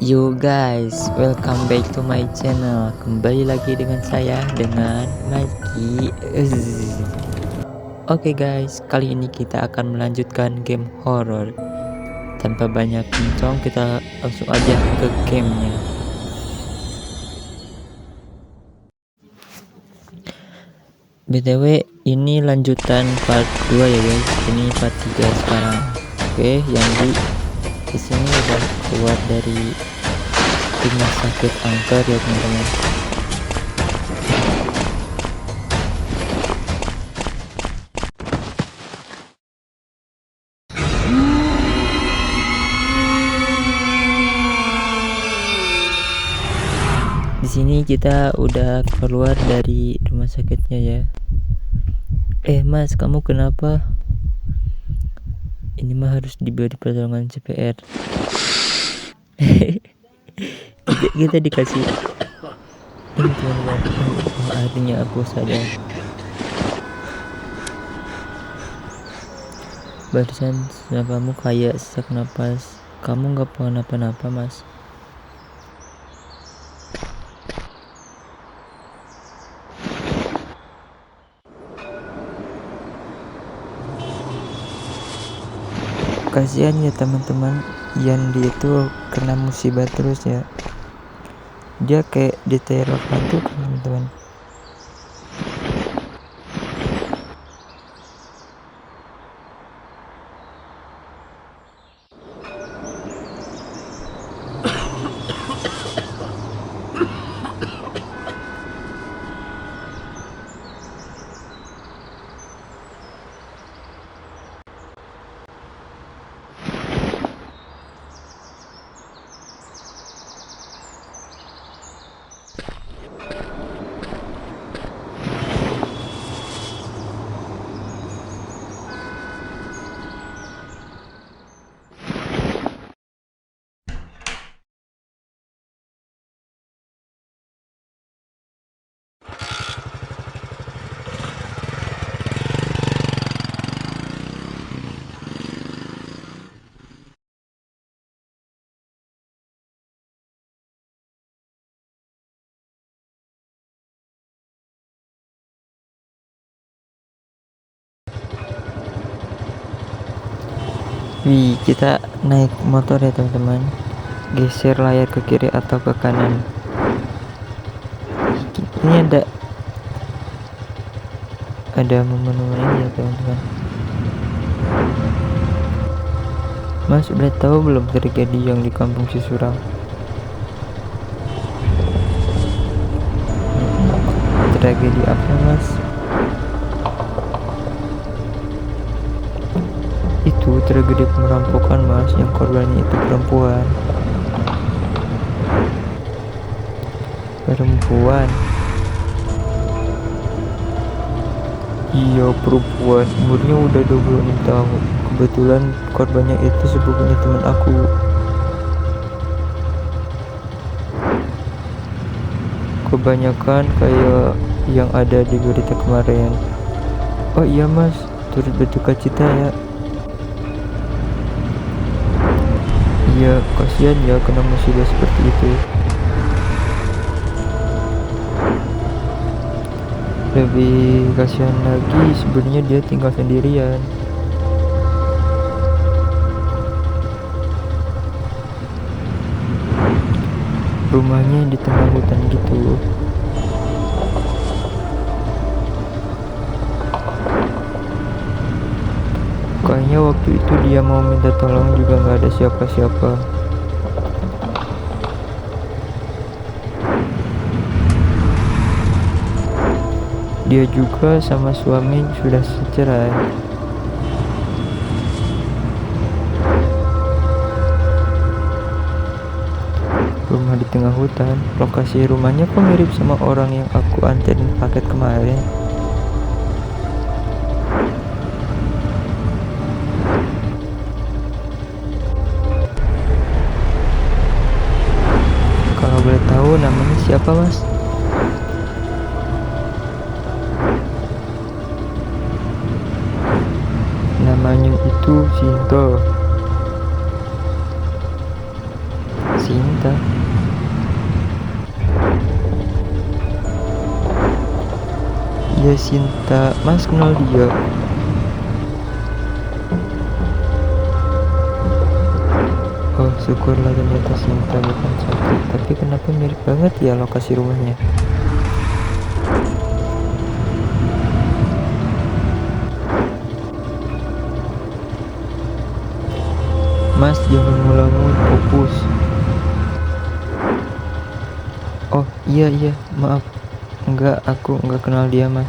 Yo guys, welcome back to my channel. Kembali lagi dengan saya, dengan Mikey. Oke guys, kali ini kita akan melanjutkan game horror. Tanpa banyak bincang, kita langsung aja ke gamenya. BTW, ini lanjutan part 2 ya guys. Ini part 3 sekarang. Oke, yang di sini udah keluar dari rumah sakit angker ya teman-teman. Di sini kita udah keluar dari rumah sakitnya ya. Mas, kamu kenapa? Ini mah harus diberi pertolongan CPR. kita dikasih ini teman-teman. Akhirnya aku sadar. Barusan napamu kayak sesak napas. Kamu nggak kenapa-napa, Mas? Kasihan ya teman-teman, Ian dia itu kena musibah terus ya. Dia kayak diteror hantu teman-teman. Wih, kita naik motor ya teman-teman. Geser layar ke kiri atau ke kanan. Ini ada momen-momen ini ya teman-teman. Mas udah tahu belum tragedi yang di kampung Cisurang? Tragedi apa, Mas? Itu tragedi perampokan, Mas, yang korbannya itu perempuan. Iya, perempuan, umurnya udah 26 tahun. Kebetulan korbannya itu sepupunya teman aku. Kebanyakan kayak yang ada di berita kemarin. Oh iya Mas, turut berduka cita ya. Iya, kasihan ya kena musibah seperti itu. Lebih kasihan lagi sebenarnya dia tinggal sendirian. Rumahnya di tengah hutan gitu. Kayaknya waktu itu dia mau minta tolong juga nggak ada siapa-siapa. Dia juga sama suami sudah cerai. Rumah di tengah hutan. Lokasi rumahnya kok mirip sama orang yang aku anterin paket kemarin. Kalau boleh tahu namanya siapa, Mas? Namanya itu Sinta. Sinta. dia Sinta, Mas kenal dia? Oh syukurlah, ternyata Sinta bukan sakit. Tapi kenapa mirip banget ya lokasi rumahnya? Mas jangan ngelamun, fokus. Oh iya maaf, enggak, aku enggak kenal dia Mas.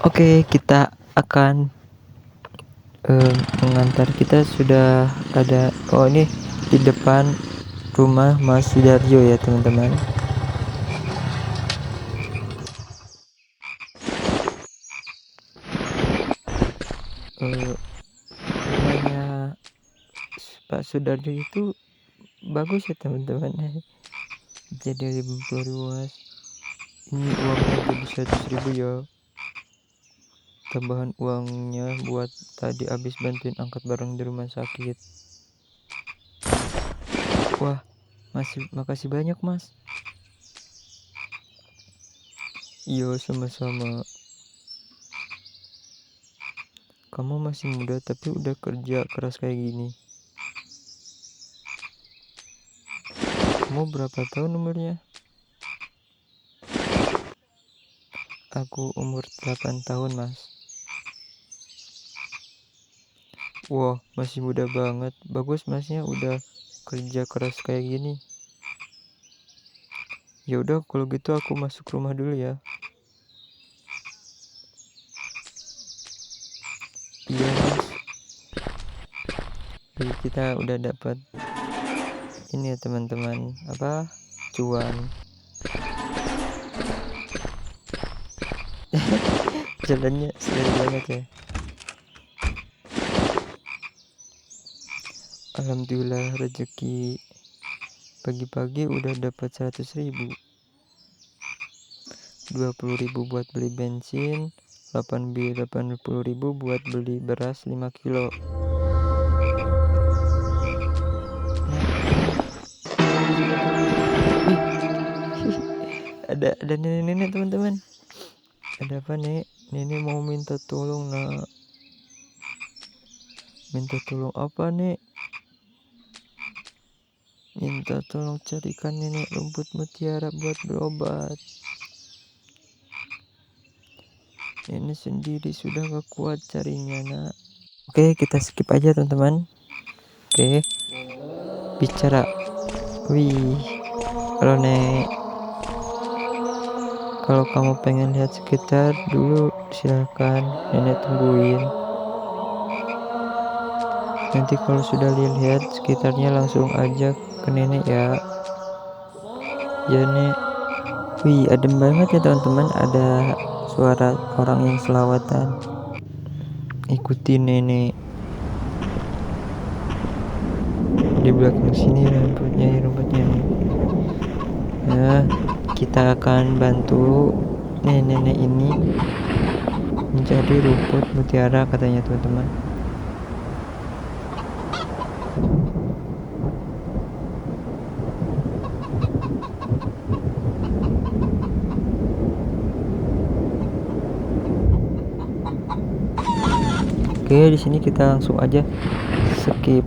Oke, kita akan mengantar. Kita sudah ada, oh ini di depan rumah Mas Sudarjo ya teman-teman. Rumahnya Pak Sudarjo itu bagus ya teman-teman, jadi 50 luas. Ini uangnya jadi 100.000 ya, tambahan uangnya buat tadi habis bantuin angkat barang di rumah sakit. Wah makasih banyak Mas. Iya sama-sama. Kamu masih muda tapi udah kerja keras kayak gini. Kamu berapa tahun umurnya? Aku umur 8 tahun Mas. Wah masih muda banget. Bagus Masnya udah kerja keras kayak gini. Ya udah kalau gitu aku masuk rumah dulu ya. Iya Mas. Jadi kita udah dapat ini ya teman-teman, apa, cuan. Jalannya seru banget ya. Alhamdulillah rezeki pagi-pagi udah dapat 100.000, 20.000 buat beli bensin, 80.000 buat beli beras 5 kilo. Ada nenek-nenek teman-teman. Ada apa nek? Nenek mau minta tolong nak. Minta tolong apa nek? Minta tolong carikan nenek rumput mutiara buat berobat. Nenek sendiri sudah gak kuat carinya nak. Oke kita skip aja teman-teman. Oke, bicara. Wih, halo nek, kalau kamu pengen lihat sekitar dulu silahkan, nenek tungguin. Nanti kalau sudah lihat sekitarnya langsung aja ke nenek ya. Ya nek. Wih adem banget ya teman-teman, ada suara orang yang selawatan. Ikuti nenek di belakang sini, rumputnya nih. Nah kita akan bantu nenek ini mencari rumput mutiara katanya teman-teman. Oke, di sini kita langsung aja skip.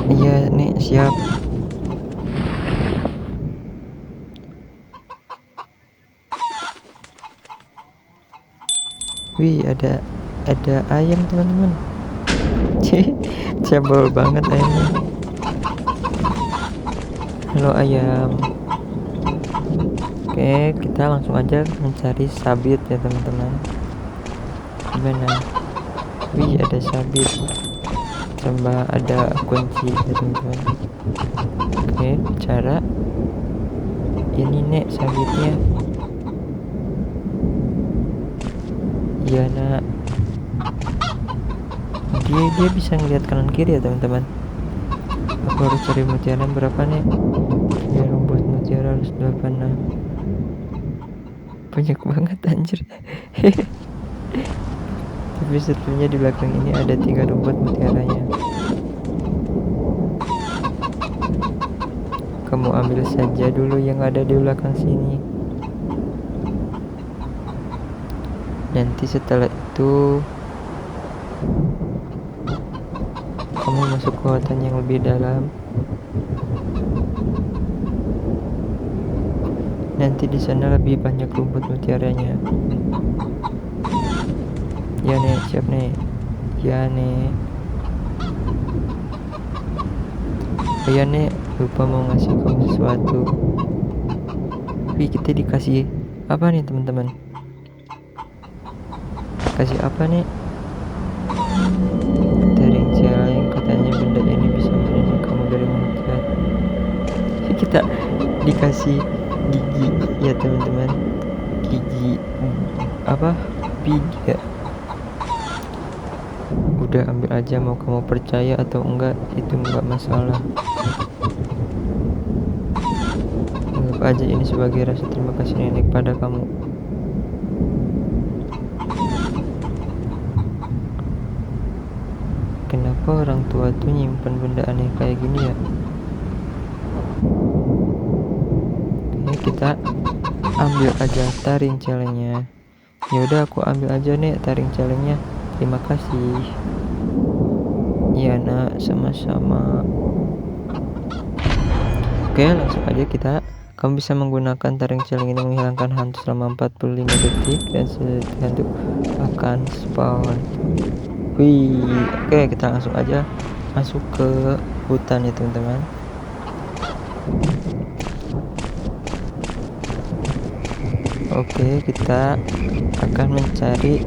Iya nih siap. Wih ada ayam teman-teman. Cabul banget ayamnya. Halo ayam. Oke kita langsung aja mencari sabit ya teman-teman. Gimana? Wih ada sabit, tambah ada kunci ya teman-teman. Oke Cara ini nek sabitnya. Iya nak. Dia bisa ngeliat kanan kiri ya teman-teman. Aku harus cari mutiara berapa nih? Ya rumput mutiara harus 86. Banyak banget anjir. Tapi sebetulnya di belakang ini ada 3 rumput mutiaranya. Kamu ambil saja dulu yang ada di belakang sini. Nanti setelah itu kamu masuk ke hutan yang lebih dalam. Nanti di sana lebih banyak rumput mutiaranya. Ya nek, siap nek. Ya nek. Oh ya nek, lupa mau ngasih kamu sesuatu. Wih, kita dikasih apa nih teman-teman? Kasih apa nih? Taring celeng, katanya benda ini bisa melindungi kamu dari mutiara. Kita dikasih gigi ya teman-teman. Gigi apa? Pig ya. Udah ambil aja, mau kamu percaya atau enggak itu enggak masalah. Anggap aja ini sebagai rasa terima kasih nenek pada kamu. Kenapa orang tua tuh nyimpen benda aneh kayak gini ya? Oke, kita ambil aja taring celengnya. Ya udah, aku ambil aja nih taring celengnya. Terima kasih. Iya nak, sama-sama. Oke, langsung aja kamu bisa menggunakan taring celeng ini menghilangkan hantu selama 45 detik dan hantu akan spawn. Wih, oke, kita langsung aja masuk ke hutan ya teman-teman. Oke, kita akan mencari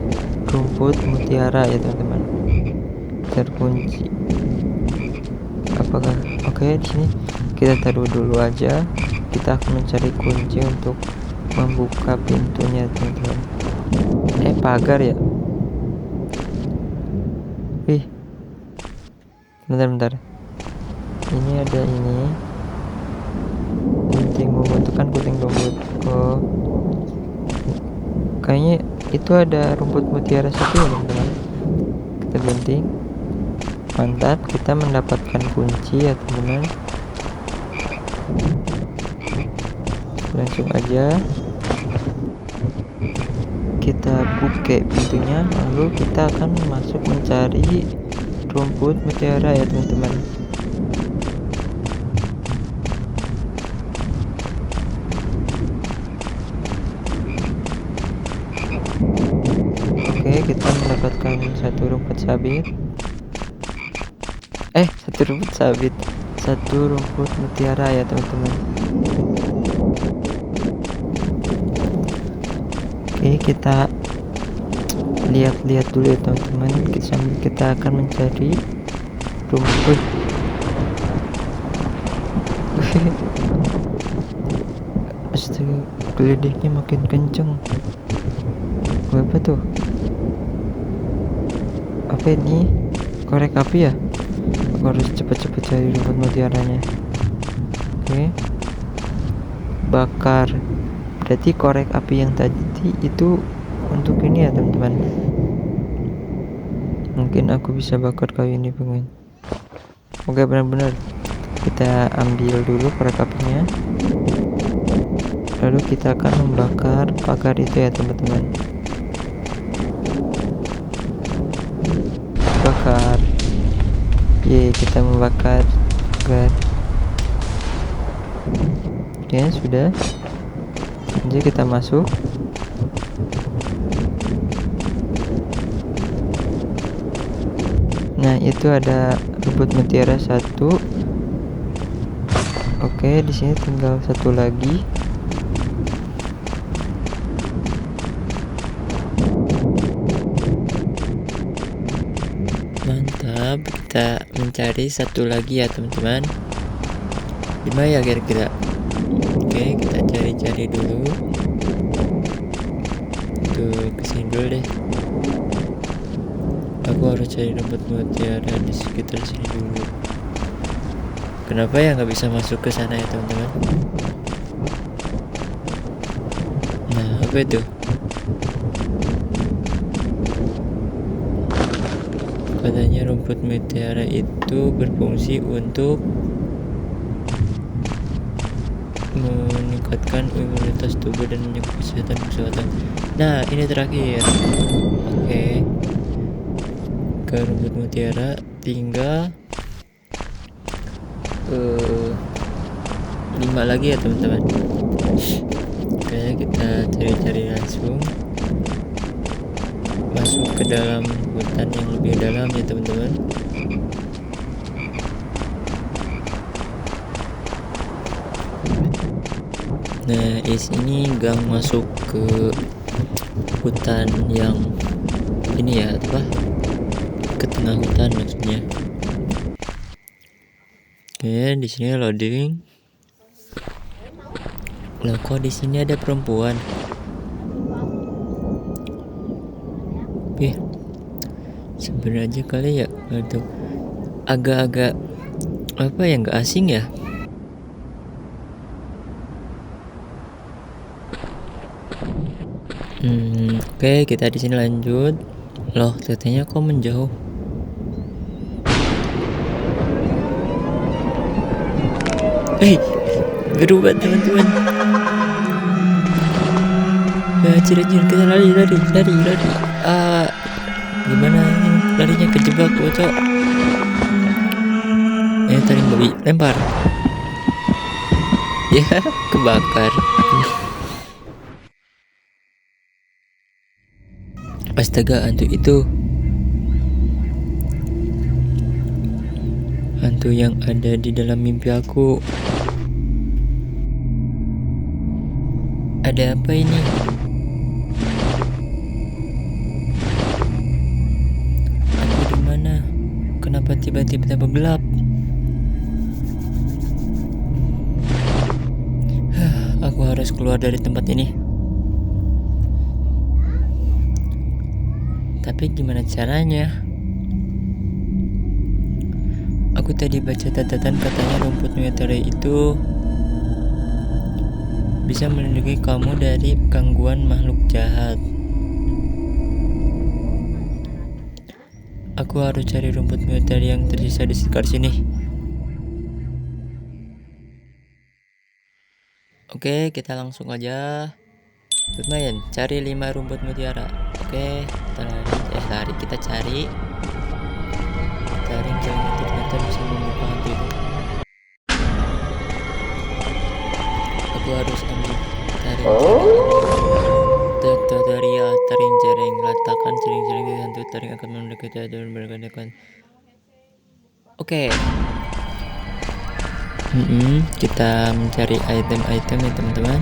rumput mutiara ya teman-teman. Terkunci. Apakah oke, di sini kita taruh dulu aja. Kita akan mencari kunci untuk membuka pintunya teman-teman. Pagar ya. Wih, bentar. Ini ada ini. Gunting membutuhkan gunting rumput. Oh, kayaknya itu ada rumput mutiara satu ya teman-teman. Kita gunting. Mantap, kita mendapatkan kunci ya teman-teman. Langsung aja kita buka pintunya, lalu kita akan masuk mencari rumput mutiara ya teman-teman. Oke, kita mendapatkan satu rumput sabit. Satu rumput mutiara ya teman-teman. Oke, kita lihat-lihat dulu ya teman-teman. Sambil kita akan mencari rumput. Astaga, geledeknya makin kenceng. Apa tuh? Apa ini? Korek api ya? Aku harus cepet-cepet cari rumput mutiaranya. Oke, bakar. Berarti korek api yang tadi itu untuk ini ya teman-teman. Mungkin aku bisa bakar kayu ini pengen. Oke, benar-benar. Kita ambil dulu korek apinya. Lalu kita akan membakar pagar itu ya teman-teman. Bakar. Kita membakar pagar. Oke, sudah. Jadi kita masuk. Nah, itu ada rumput mutiara satu. Oke, di sini tinggal satu lagi. Mantap, kita mencari satu lagi ya teman-teman. Gimana ya kira-kira? Oke, kita cari-cari dulu. Tuh, kesini dulu deh. Aku harus cari rumput mutiara di sekitar sini dulu. Kenapa ya nggak bisa masuk ke sana ya teman-teman? Nah, apa itu? Katanya rumput mutiara itu berfungsi untuk meningkatkan imunitas tubuh dan menjaga kesehatan. Nah, ini terakhir. Oke, ke rumput mutiara tinggal 5 lagi ya teman-teman. Oke, kita cari-cari langsung masuk ke dalam hutan yang lebih dalam ya teman-teman. Nah, di sini gang masuk ke hutan yang ini ya, apa? Ke tengah hutan maksudnya. Oke, di sini loading. Loh, kok di sini ada perempuan? Sebenarnya kali ya, atau agak-agak apa ya, nggak asing ya. Oke, kita di sini lanjut. Loh, katanya kok menjauh? Berubah teman-teman. Ya, anjir, kita lari. Gimana ini larinya, kejebak bocok. Tarik babi, lempar. Ya, kebakar. Astaga, hantu yang ada di dalam mimpi aku. Ada apa ini? Aku di mana? Kenapa tiba-tiba gelap? Aku harus keluar dari tempat ini. Tapi gimana caranya? Aku tadi baca catatan, katanya rumput mutiara itu bisa melindungi kamu dari gangguan makhluk jahat. Aku harus cari rumput mutiara yang tersisa di sekitar sini. Oke, kita langsung aja. Lumayan, cari 5 rumput mutiara. Oke, kita cari. Jaring itu ternyata bisa membuka hantu itu. Aku harus ambil tutorial taring jaring. Letakkan jaring di hantu, taring akan mendekati dan bergerak. Oke. Kita mencari item-item ya teman-teman.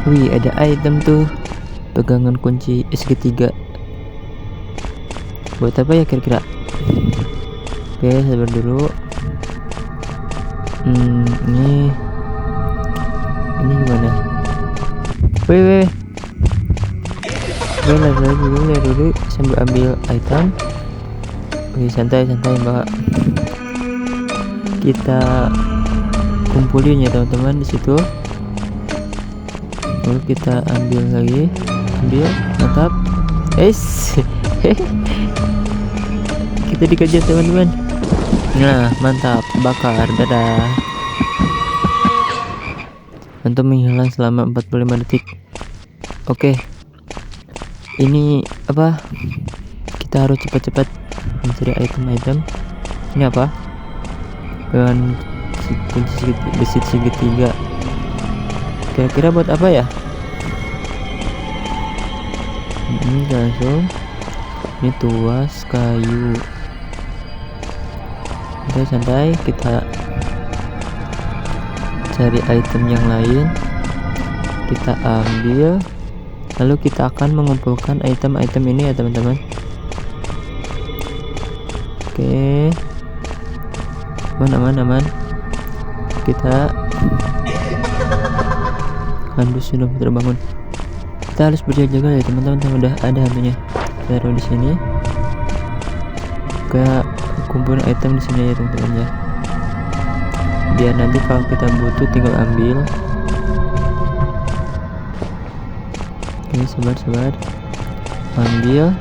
Wih, ada item tuh, pegangan kunci SG3. Buat apa ya kira-kira? Oke, sabar dulu. Ini gimana? Wih. Lihat dulu sambil ambil item. Wih, santai mbak. Kita kumpulin ya teman-teman di situ. Lalu kita ambil lagi, mantap. Kita dikejar teman-teman. Nah, mantap, bakar, dadah. Hantu menghilang selama 45 detik. Oke, ini apa? Kita harus cepat-cepat mencari item. Ini apa? Dengan kunci besi segitiga. Kira-kira buat apa ya? Ini langsung. Ini tuas kayu. Udah, santai, kita cari item yang lain. Kita ambil. Lalu kita akan mengumpulkan item-item ini ya teman-teman. Oke. Aman. Kita Handu sudah terbangun. Kita harus berjaga-jaga ya teman-teman. Udah ada hantunya. Taruh di sini. Kayak kumpulin item di sini ya teman-teman ya. Biar nanti kalau kita butuh tinggal ambil. Oke, sabar. Ambil.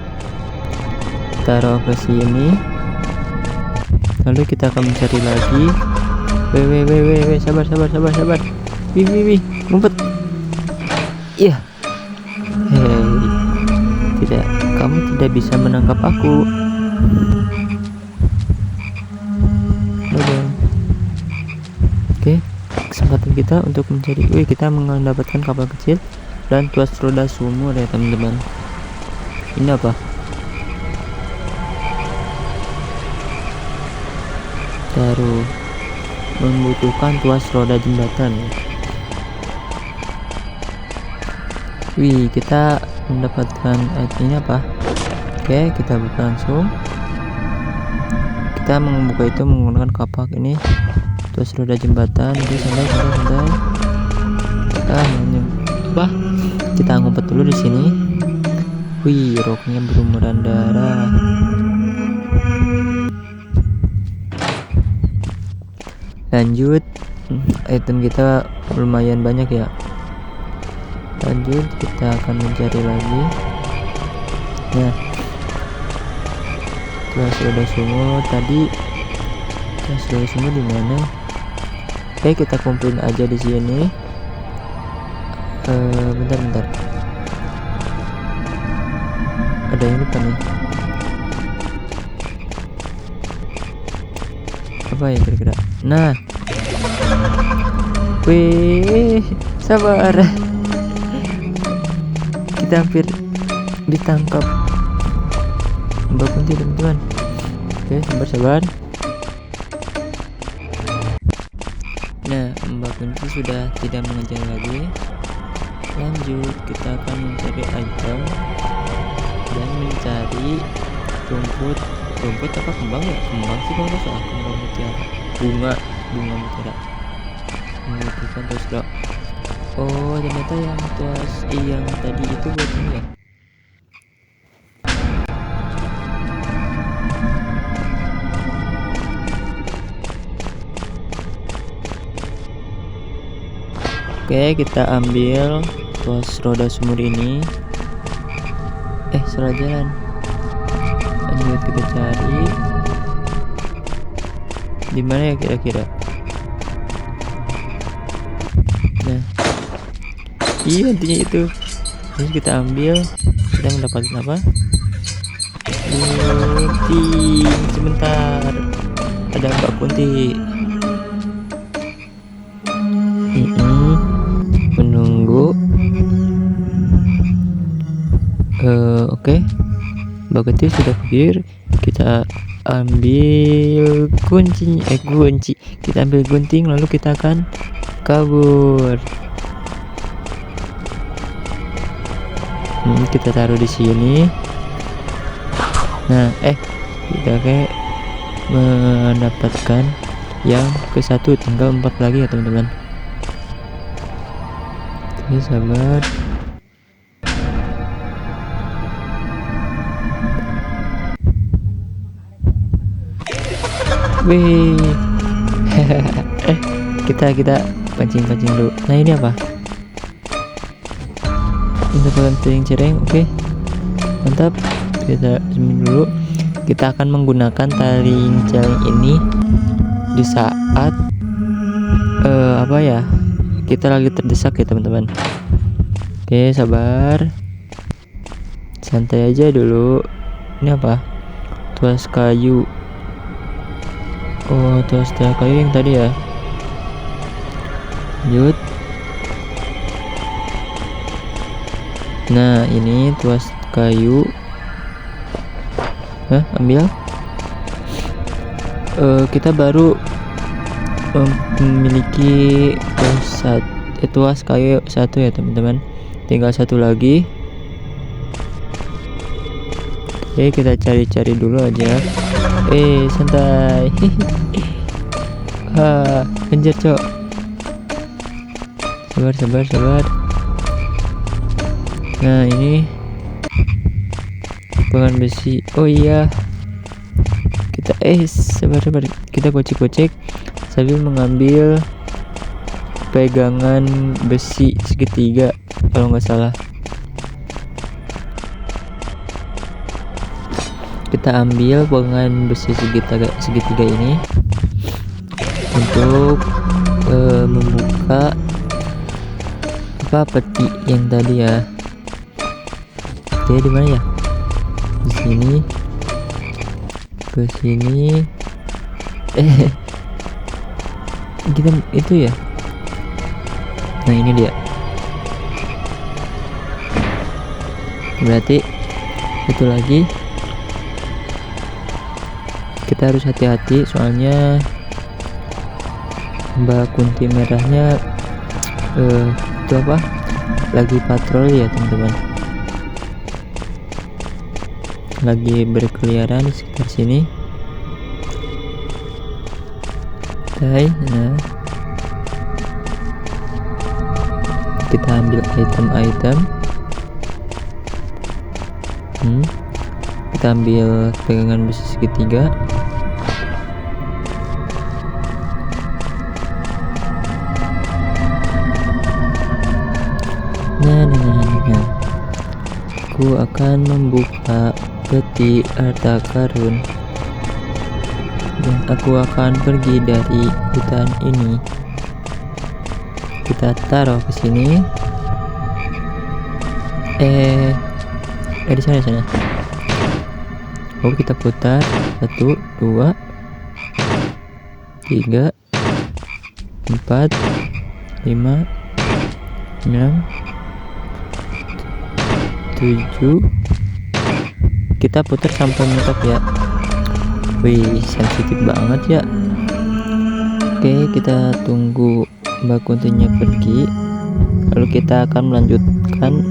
Taruh ke sini. Lalu kita akan mencari lagi. Weh, sabar. Wih, ngumpet. Iya. Hei, tidak, kamu tidak bisa menangkap aku. Oke, kesempatan kita untuk mencari. Kita mendapatkan kapal kecil dan tuas roda sumur ya teman-teman. Ini apa? Taruh. Membutuhkan tuas roda jembatan. Kita mendapatkan ini apa? Oke, kita buka langsung. Kita membuka itu menggunakan kapak ini. Tuas roda jembatan. Jadi santai. Kita ngumpet dulu di sini. Roknya berlumuran darah. Lanjut, item kita lumayan banyak ya. Lanjut, kita akan mencari lagi. Nah, tuas roda sumur tadi. Tuas roda sumur di mana? Oke, kita kumpulin aja di sini. Bentar. Ada yang lupa nih. Apa ya kira-kira? Nah, sabar. Kita hampir ditangkap Mbak Kunti teman-teman. Oke, sabar. Nah, Mbak Kunti sudah tidak mengejar lagi. Lanjut, kita akan mencari item dan mencari rumput apa kembang ya? Kembang sih kalau soal kembang mutiara. Bunga mutiara. Membutuhkan terus dok. Oh, ternyata yang tuas yang tadi itu buat ini ya. Oke, kita ambil tuas roda sumur ini. Salah jalan. Lanjut, kita cari. Di mana ya kira-kira? Nah, intinya itu. Terus kita ambil. Kita mendapatkan apa? Kunti. Sebentar. Ada Mbak Kunti. Menunggu. Oke. Mbak Kunti sudah pikir. Kita ambil kunci. Kita ambil gunting, lalu kita akan kabur. Kita taruh di sini. Nah, kita kayak mendapatkan yang ke satu, tinggal 4 lagi ya teman-teman. Oke, sabar. kita pancing dulu. Nah, ini apa? Kita pakai cereng. Oke, mantap. Kita zoom dulu. Kita akan menggunakan tali celeng ini di saat kita lagi terdesak ya teman-teman. Oke, sabar, santai aja dulu. Ini apa? Tuas kayu. Oh, tuas kayu yang tadi ya. Lanjut. Nah, ini tuas kayu. Ambil. Kita baru memiliki tuas kayu 1 ya teman-teman. Tinggal 1 lagi. Oke, kita cari-cari dulu aja. Santai. Kejar cok. Sabar. Nah ini pengen besi. Oh iya, kita sabar, kita gocek sambil mengambil pegangan besi segitiga kalau nggak salah. Kita ambil pegangan besi segitiga ini untuk membuka peti yang tadi ya. Oke, di mana ya? Di sini, ke sini. Kita itu ya. Nah ini dia. Berarti itu lagi. Kita harus hati-hati soalnya Mbak Kunti merahnya itu apa? Lagi patroli ya teman-teman. Lagi berkeliaran di sekitar sini. Nah, kita ambil item. Kita ambil pegangan besi segitiga. Nah, aku akan membuka peti harta karun dan aku akan pergi dari hutan ini. Kita taruh ke sini. Di sana. Oh, kita putar 1, 2, 3, 4, 5, 6, 7. Kita putar sampai mentok ya. Wih, sensitif banget ya. Oke, kita tunggu Mbak Kuntinya pergi, lalu kita akan melanjutkan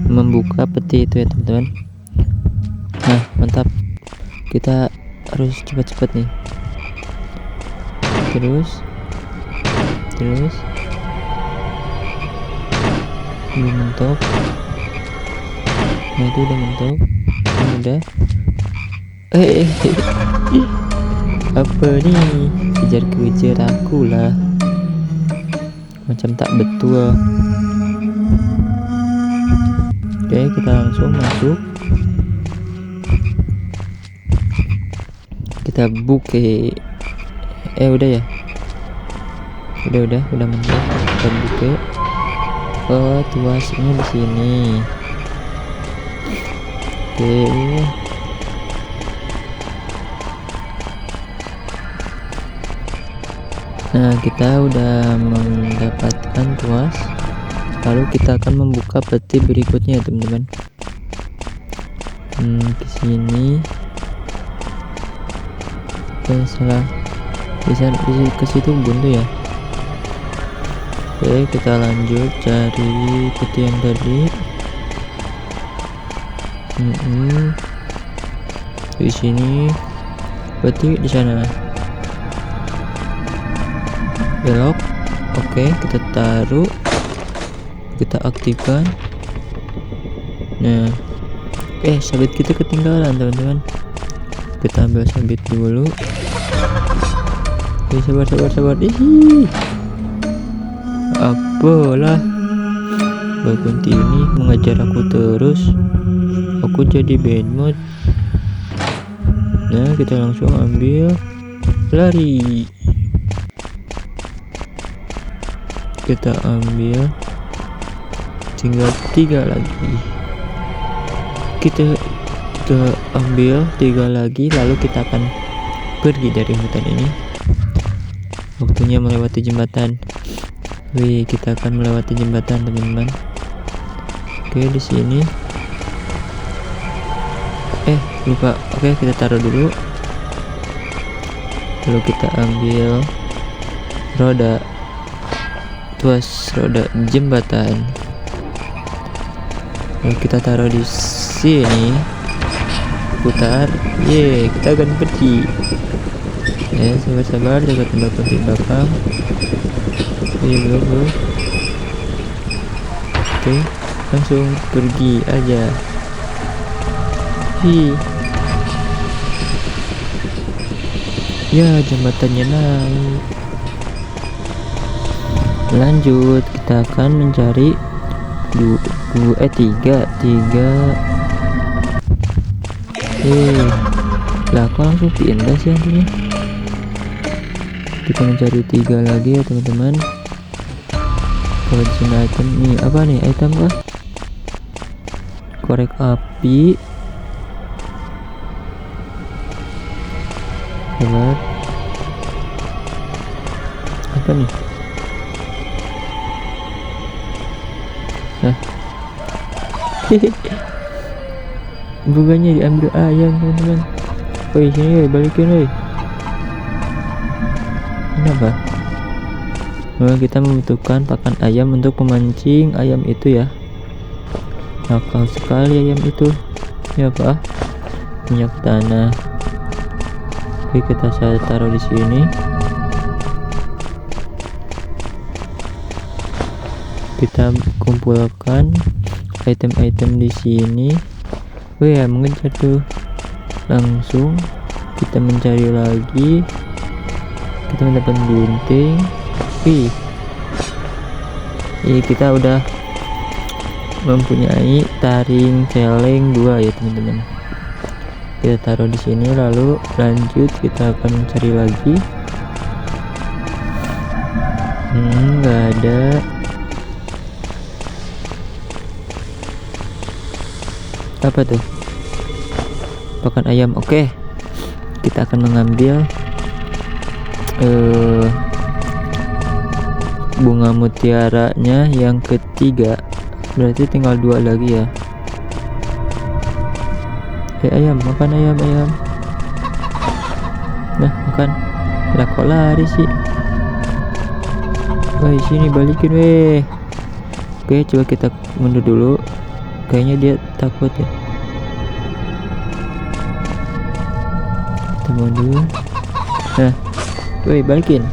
membuka peti itu ya teman-teman. Nah mantap, kita harus cepat-cepat nih. Terus belum mentok. Nah itu udah mentok. Ini udah. Apa nih? Kejar aku lah. Macam tak betul. Oke, kita langsung masuk. Kita buka. Udah ya. Udah mentok. Kita buka. Oh, tuasnya di sini. Oke. Nah, kita udah mendapatkan tuas. Lalu kita akan membuka peti berikutnya ya teman-teman. Ke sini. Salah. Bisa ke situ buntu ya. Oke, kita lanjut cari peti yang tadi. Di sini. Peti di sana. Belok. Oke, kita taruh, kita aktifkan. Nah, sabit kita ketinggalan teman-teman. Kita ambil sabit dulu. Oke, sabar. Apalah, Mbak Kunti ini mengajar aku terus. Aku jadi bad mood. Nah, kita langsung ambil, lari. Kita ambil, tinggal 3 lagi. Kita ambil 3 lagi, lalu kita akan pergi dari hutan ini. Waktunya melewati jembatan. Wih, kita akan melewati jembatan teman-teman. Oke, di sini. Lupa. Oke, kita taruh dulu. Lalu kita ambil roda. Tuas roda jembatan. Lalu kita taruh di sini. Putar. Kita akan pergi. Sabar-sabar, jaga tembakan di belakang. Bro. Oke, langsung pergi aja. Ya, jembatannya naik. Lanjut, kita akan mencari tiga. Lah kok langsung pindah sih nantinya. Kita mencari 3 lagi ya teman-teman. Kalau di sini item nih, apa nih item kah? Korek api. Sabar. Apa nih? Bukannya diambil ayam teman-teman. Woi sini woi, balikin woi. Kenapa? Kita membutuhkan pakan ayam untuk memancing ayam itu ya. Nakal sekali ayam itu. Ya pak, minyak tanah. Oke, kita taruh di sini. Kita kumpulkan item-item di sini. Wih ya, mengejar tuh. Langsung kita mencari lagi. Kita mendapat gunting. Kita udah mempunyai taring celeng 2 ya teman-teman. Kita taruh di sini, lalu lanjut kita akan mencari lagi. Nggak ada. Apa tuh? Pakan ayam. Oke, kita akan mengambil bunga mutiaranya yang ketiga. Berarti tinggal 2 lagi ya. Ayam, makan ayam. Nah, makan. Lah kok lari sih? Woi sini, balikin weh. Oke, coba kita mundur dulu. Kayaknya dia takut ya. Kita mundur. Nah, woi balikin.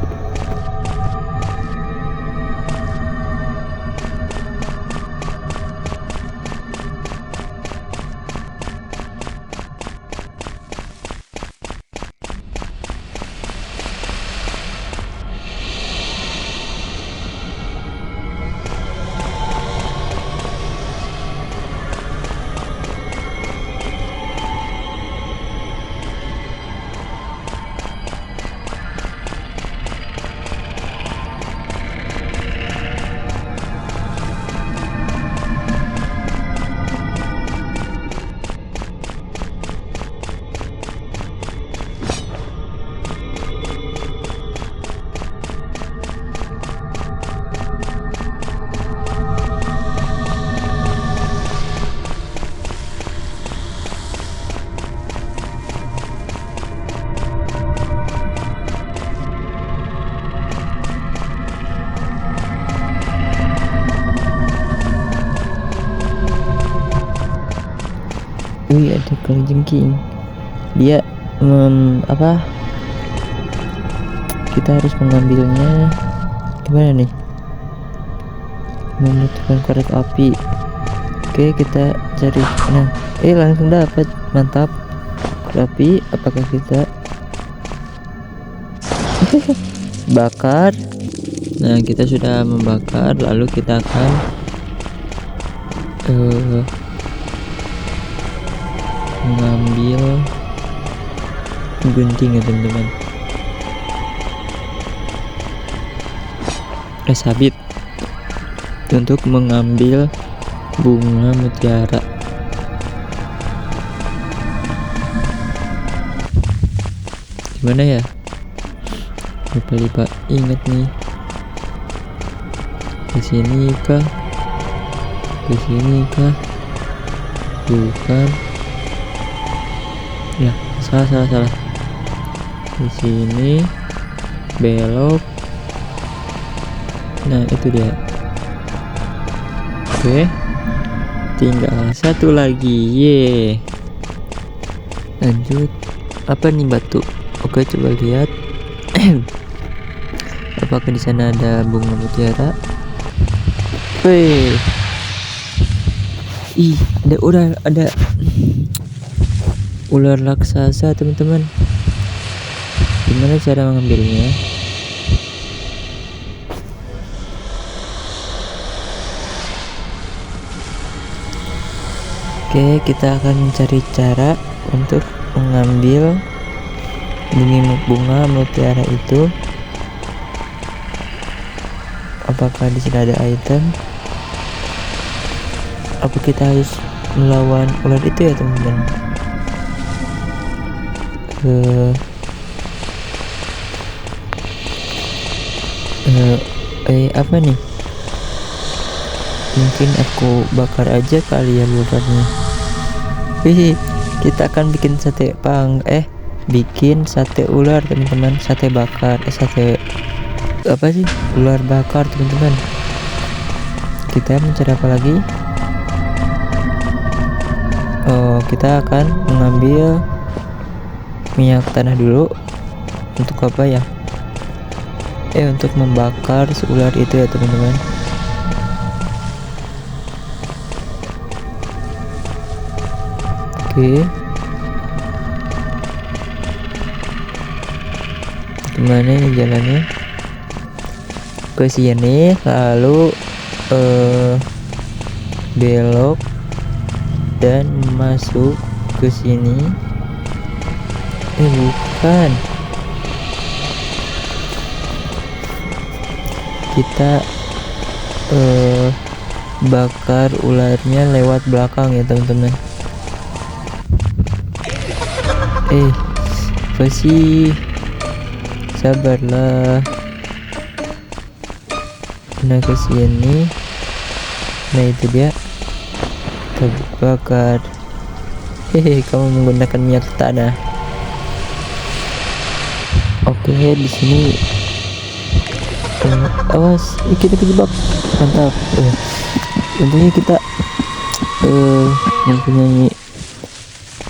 Wih, ada kalajengking. Dia kita harus mengambilnya gimana nih? Membutuhkan korek api. Oke, kita cari. Nah, langsung dapat. Mantap. Korek api. Apakah kita bakar? Nah, kita sudah membakar. Lalu kita akan mengambil gunting ya teman-teman. Sabit untuk mengambil bunga mutiara. Gimana ya? Lupa ingat nih. Ke sini kah? Bukan. Ya, salah. Di sini belok. Nah, itu dia. Oke. Tinggal 1 lagi. Lanjut. Apa nih batu? Oke, coba lihat. Apakah di sana ada bunga mutiara? Wih, ih, ada ular raksasa teman-teman. Gimana cara mengambilnya? Oke, kita akan mencari cara untuk mengambil bunga mutiara itu. Apakah di sini ada item? Apa kita harus melawan ular itu ya teman-teman? Apa nih? Mungkin aku bakar aja kali ya ularnya. Kita akan bikin bikin sate ular teman-teman, sate bakar, sate apa sih, ular bakar teman-teman. Kita mencari apa lagi? Oh, kita akan mengambil minyak tanah dulu. Untuk apa ya? Untuk membakar si ular itu ya teman-teman. Oke, gimana ini jalannya? Ke sini lalu belok dan masuk ke sini. Bukan, kita bakar ularnya lewat belakang ya teman-teman. Apa sih, sabarlah. Nah, ke sini. Nah, itu dia, kita bakar. Kamu menggunakan minyak tanah. Oke, di sini awas, kita kejebak. Mantap. Tentunya kita mempunyai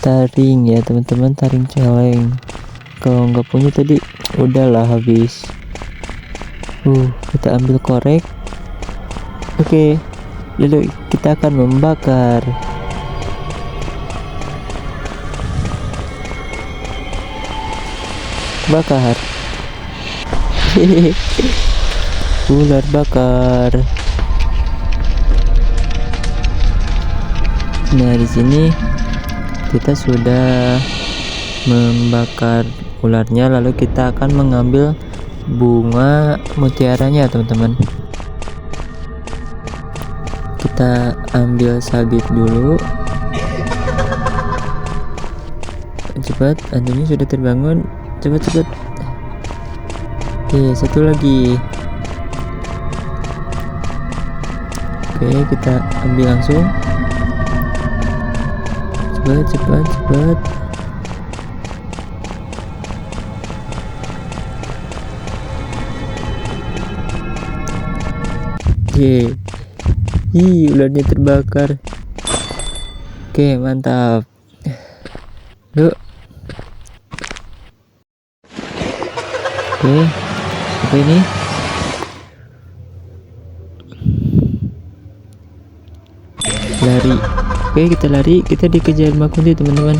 taring ya teman-teman, taring celeng. Kalau nggak punya tadi udahlah habis. Kita ambil korek. Oke, lalu kita akan membakar. Bakar. Ular bakar. Nah, di sini kita sudah membakar ularnya, lalu kita akan mengambil bunga mutiaranya teman-teman. Kita ambil sabit dulu. Cepat, hantunya sudah terbangun. Cepat. Oke, satu lagi. Oke, kita ambil langsung. Cepat. Ularnya terbakar. Oke, mantap. Yuk. Oke, apa ini? Lari. Oke, kita lari. Kita dikejar Makunti teman-teman.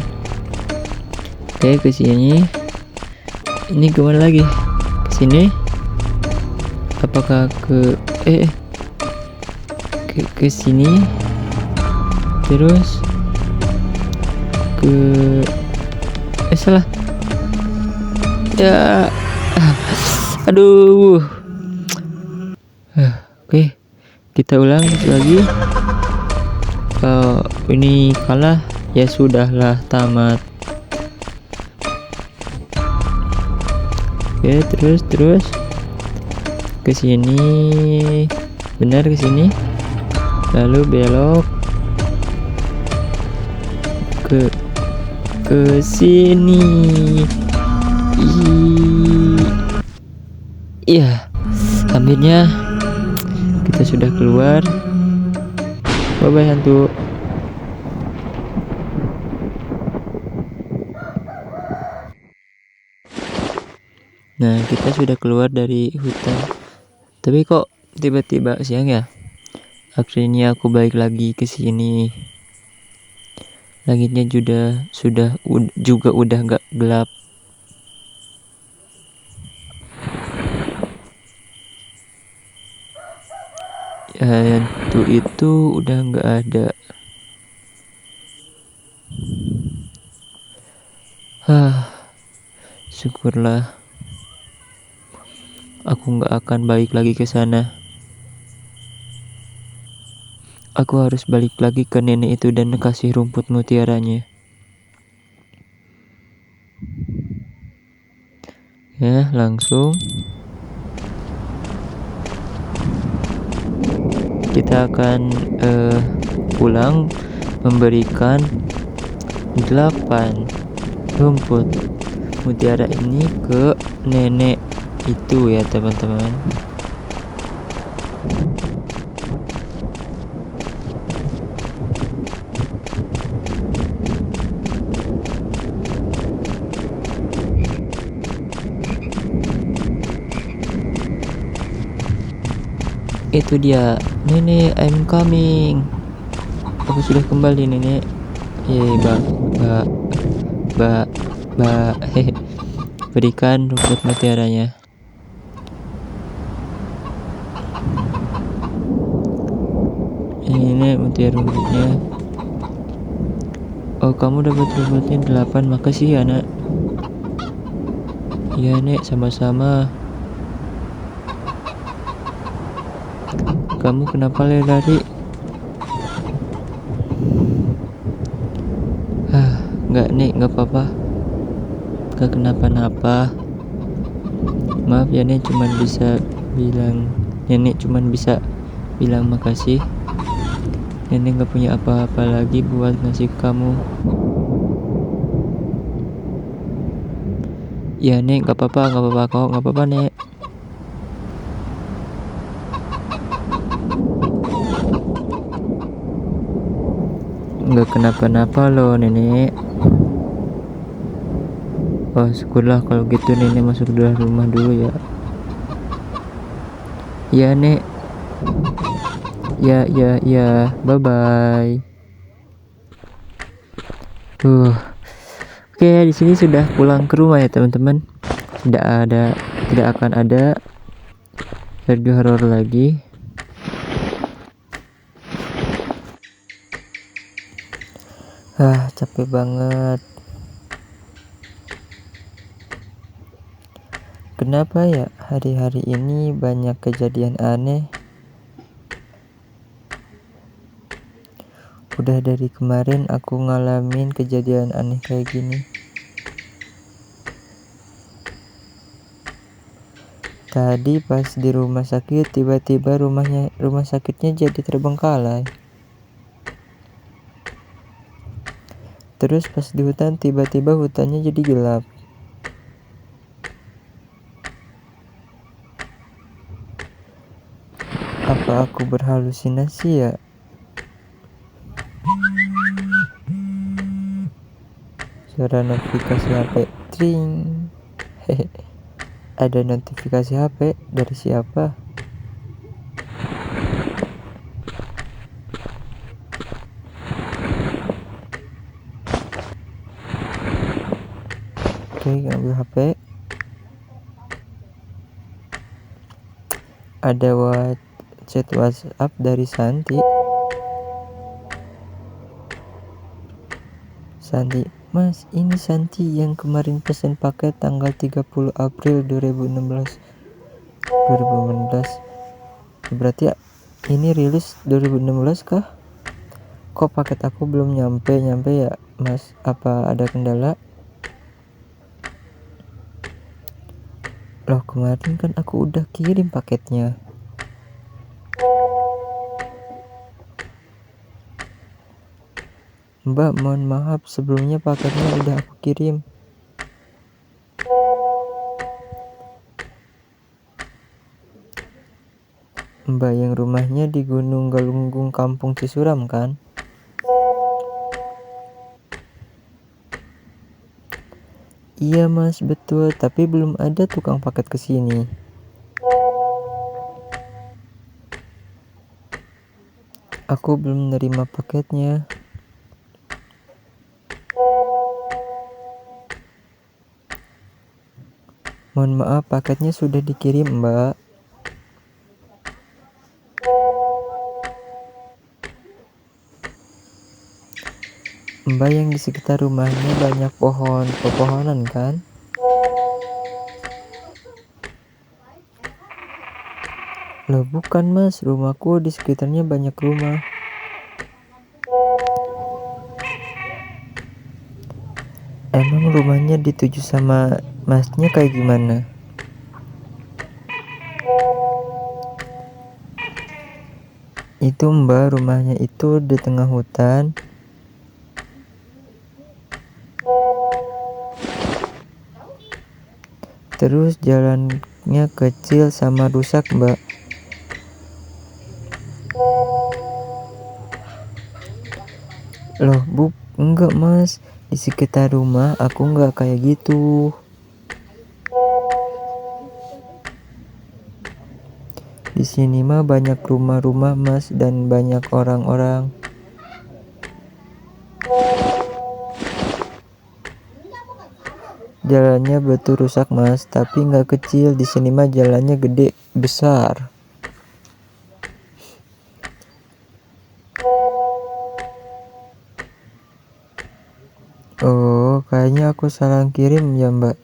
Oke, ke sini. Ini kemana lagi? Ke sini? Apakah ke sini? Terus salah ya. Aduh. Oke, kita ulang lagi. Kalau ini kalah ya sudahlah, tamat. Oke, terus ke sini. Benar, ke sini. Lalu belok ke sini. Iya, akhirnya kita sudah keluar. Bye bye hantu. Nah, kita sudah keluar dari hutan. Tapi kok tiba-tiba siang ya? Akhirnya aku balik lagi ke sini. Langitnya juga udah gak gelap. Hantu itu udah gak ada. Syukurlah. Aku gak akan balik lagi ke sana. Aku harus balik lagi ke nenek itu dan kasih rumput mutiaranya. Ya, langsung kita akan pulang memberikan 8 rumput mutiara ini ke nenek itu ya teman-teman. Itu dia, nenek, I'm coming. Aku sudah kembali, nenek. Hehe. Berikan rumput mutiaranya. Ini nek mutiara rumputnya. Oh, kamu dapat rumputnya 8. Makasih ya, nak. Iya, nek, sama-sama. Kamu kenapa lari? Enggak nih, enggak apa-apa. Enggak kenapa-napa. Maaf ya, nenek cuman bisa bilang makasih. Nenek enggak punya apa-apa lagi buat ngasih kamu. Ya, nek, enggak apa-apa kok, enggak apa-apa, nek. Enggak kenapa-napa loh, nenek. Oh, syukurlah kalau gitu, nenek masuk dalam rumah dulu ya. Ya, nek. Ya, bye bye. Oke, di sini sudah pulang ke rumah ya teman-teman. Tidak akan ada video horor lagi. Capek banget. Kenapa ya hari-hari ini banyak kejadian aneh? Udah dari kemarin aku ngalamin kejadian aneh kayak gini. Tadi pas di rumah sakit tiba-tiba rumah sakitnya jadi terbengkalai. Terus pas di hutan tiba-tiba hutannya jadi gelap. Apa aku berhalusinasi ya? Suara notifikasi HP, tring. Ada notifikasi HP dari siapa? Oke, ambil HP. Ada chat WhatsApp dari Santi. Mas, ini Santi yang kemarin pesan paket tanggal 30 April 2016. Berarti ini rilis 2016 kah? Kok paket aku belum nyampe ya, Mas? Apa ada kendala? Loh, kemarin kan aku udah kirim paketnya. Mbak, mohon maaf, sebelumnya paketnya udah aku kirim. Mbak yang rumahnya di Gunung Galunggung, Kampung Cisuram kan? Iya mas, betul, tapi belum ada tukang paket ke sini. Aku belum menerima paketnya. Mohon maaf, paketnya sudah dikirim, Mbak. Mbak, yang di sekitar rumahnya banyak pepohonan kan? Loh bukan mas, rumahku di sekitarnya banyak rumah. Emang rumahnya dituju sama masnya kayak gimana? Itu mbak, rumahnya itu di tengah hutan. Terus jalannya kecil sama rusak mbak. Loh enggak mas, di sekitar rumah aku enggak kayak gitu. Di sini mah banyak rumah-rumah mas dan banyak orang-orang. Jalannya betul rusak mas, tapi nggak kecil. Di sini mah jalannya gede besar. Oh, kayaknya aku salah kirim ya mbak.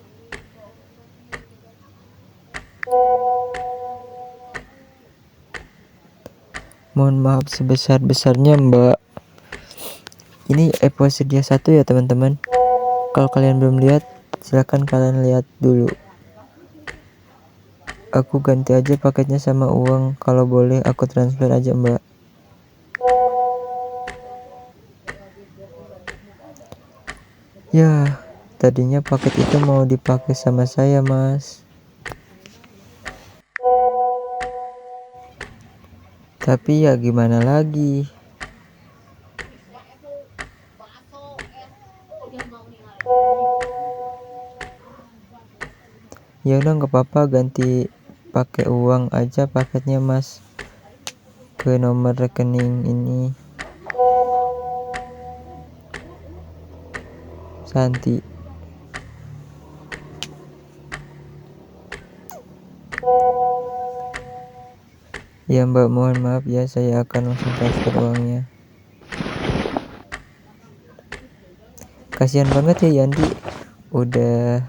Mohon maaf sebesar-besarnya mbak. Ini episode 1 ya teman-teman. Kalau kalian belum lihat, silahkan kalian lihat dulu. Aku ganti aja paketnya sama uang. Kalau boleh aku transfer aja mbak. Ya, tadinya paket itu mau dipakai sama saya mas. Tapi ya gimana lagi. Ya udah nggak apa-apa, ganti pakai uang aja paketnya mas, ke nomor rekening ini Santi. Ya mbak, mohon maaf ya, saya akan langsung transfer uangnya. Kasihan banget ya Yandi, udah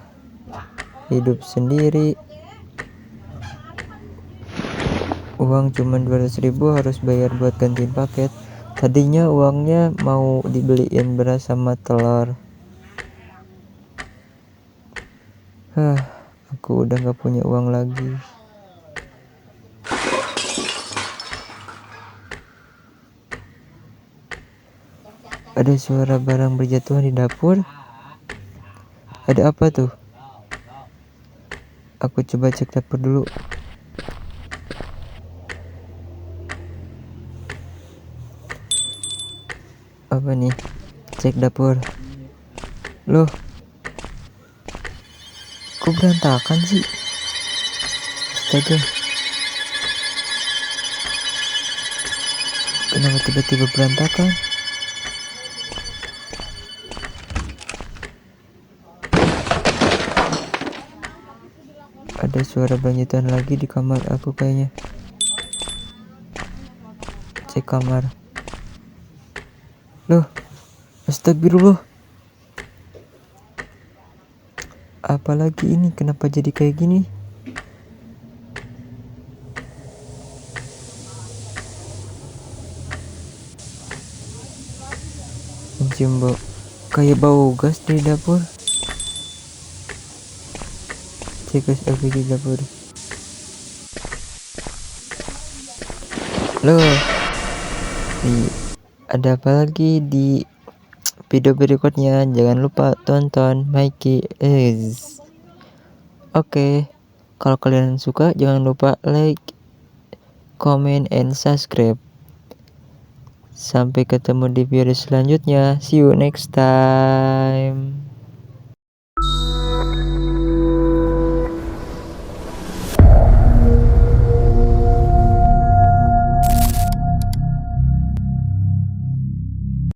hidup sendiri, uang cuma 200.000 harus bayar buat gantiin paket. Tadinya uangnya mau dibeliin beras sama telur. Aku udah gak punya uang lagi. Ada suara barang berjatuhan di dapur. Ada apa tuh? Aku coba cek dapur dulu. Apa nih? Cek dapur. Loh, kok berantakan sih? Astaga, kenapa tiba-tiba berantakan? Ada suara banjitan lagi di kamar aku kayaknya. Cek kamar. Loh, astagfirullah. Apalagi ini, kenapa jadi kayak gini? Mencium bau, kayak bau gas di dapur. Cek gas LPG di dapur. Loh, ada apa lagi di video berikutnya? Jangan lupa tonton Mikey is. Oke, kalau kalian suka jangan lupa like, comment, and subscribe. Sampai ketemu di video selanjutnya. See you next time.